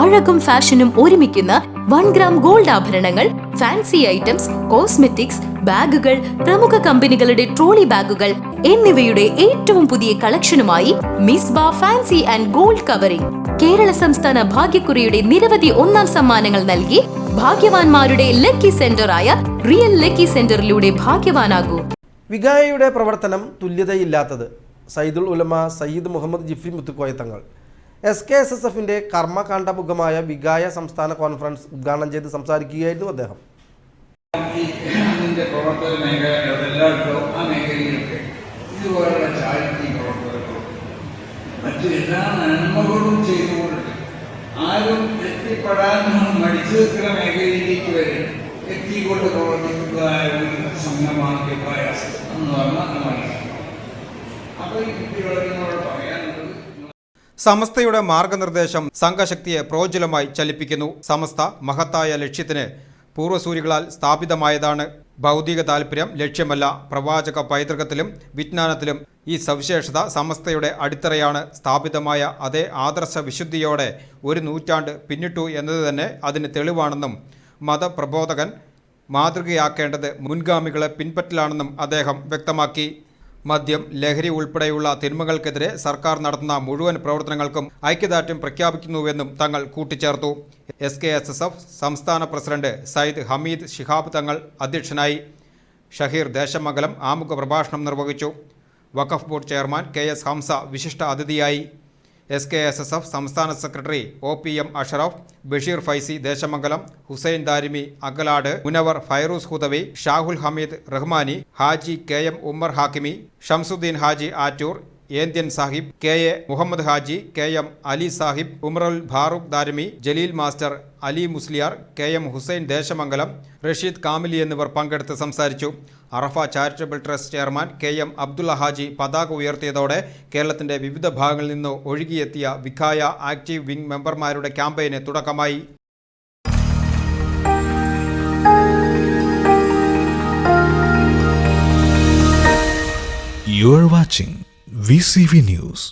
അഴകും ഫാഷനും ഒരുമിക്കുന്ന 1 gram gold ആഭരണങ്ങൾ, ഫാൻസി ഐറ്റംസ്, കോസ്മെറ്റിക്സ്, ബാഗുകൾ, പ്രമുഖ കമ്പനികളുടെ ട്രോളി ബാഗുകൾ എന്നിവയുടെ ഏറ്റവും പുതിയ കളക്ഷനുമായി Misba fancy and gold covering Kerala സംസ്ഥാന ഭാഗ്യക്കുറിയുടെ നിരവധി ഒന്നാം സമ്മാനങ്ങൾ നൽകി ഭാഗ്യവാന്മാരുടെ ലക്കി സെന്ററായ റിയൽ ലക്കി സെന്ററിലൂടെ ഭാഗ്യവാനാകൂ. വിഗായയുടെ പ്രവർത്തനം തുല്യതയില്ലാത്തത്. സയ്യിദുൽ ഉലമ സയ്യിദ് മുഹമ്മദ് ജിഫ്രി മുത്തുക്കോയ തങ്ങൾ SKSSFന്റെ കർമ്മകാണ്ഡമുഖമായ വിഗായ സംസ്ഥാന കോൺഫറൻസ് ഉദ്ഘാടനം ചെയ്ത് സംസാരിക്കുകയായിരുന്നു അദ്ദേഹം. ഇതുപോലുള്ള ചാരിറ്റി പ്രവർത്തനങ്ങളും മറ്റു എല്ലാ നന്മകളും ചെയ്തുകൊണ്ട് ആരും എത്തിപ്പെടാൻ മടിച്ചു നിൽക്കുന്ന മേഖലയിലേക്ക് വരെ എത്തിക്കൊണ്ട് പ്രവർത്തിക്കുന്നതായ ഒരു സംഘമാണ് വികാസം എന്ന് പറഞ്ഞാൽ അപ്പോൾ ഈ കുട്ടികളോട് പറയാനുള്ളത് സമസ്തയുടെ മാർഗനിർദ്ദേശം സംഘശക്തിയെ പ്രോജ്വലമായി ചലിപ്പിക്കുന്നു. സമസ്ത മഹത്തായ ലക്ഷ്യത്തിന് പൂർവ്വസൂരികളാൽ സ്ഥാപിതമായതാണ്. ഭൗതിക താൽപര്യം ലക്ഷ്യമല്ല. പ്രവാചക പൈതൃകത്തിലും വിജ്ഞാനത്തിലും ഈ സവിശേഷത സമസ്തയുടെ അടിത്തറയാണ്. സ്ഥാപിതമായ അതേ ആദർശ വിശുദ്ധിയോടെ 1 നൂറ്റാണ്ട് പിന്നിട്ടു എന്നത് തന്നെ അതിന് തെളിവാണെന്നും മതപ്രബോധകൻ മാതൃകയാക്കേണ്ടത് മുൻഗാമികളെ പിൻപറ്റലാണെന്നും അദ്ദേഹം വ്യക്തമാക്കി. മദ്യം, ലഹരി ഉൾപ്പെടെയുള്ള തിന്മകൾക്കെതിരെ സർക്കാർ നടത്തുന്ന മുഴുവൻ പ്രവർത്തനങ്ങൾക്കും ഐക്യദാർഢ്യം പ്രഖ്യാപിക്കുന്നുവെന്നും തങ്ങൾ കൂട്ടിച്ചേർത്തു. SKSSF സംസ്ഥാന പ്രസിഡന്റ് സയ്യിദ് ഹമീദ് ശിഹാബ് തങ്ങൾ അധ്യക്ഷനായി. ഷഹീർ ദേശമംഗലം ആമുഖ പ്രഭാഷണം നിർവഹിച്ചു. Waqf board chairman KS Hamza വിശിഷ്ട അതിഥിയായി. SKSSF സംസ്ഥാന secretary OPM Ashraf, Basheer Faizy Desamangalam, Hussain Darimi Agalad, Munavar Fairooz Hudavi, Shahul Hameed Rahmani, Haji KM Ummer Hakimi, Shamsuddin Haji Attoor, Enthiyan Sahib, KA Muhammad Haji, KM Ali Sahib, Umarul Farooq Darimi, Jaleel master, Ali Musliyar, KM Hussain Desamangalam, Rasheed Kamili എന്നിവർ പങ്കെടുത്ത് സംസാരിച്ചു. Arafa charitable trust chairman KM Abdulla Haji പതാക ഉയർത്തിയതോടെ കേരളത്തിന്റെ വിവിധ ഭാഗങ്ങളിൽ നിന്ന് ഒഴുകിയെത്തിയ വിഖായ ആക്റ്റീവ് വിംഗ് മെമ്പർമാരുടെ ക്യാമ്പയിന് തുടക്കമായി. You are watching VCV News.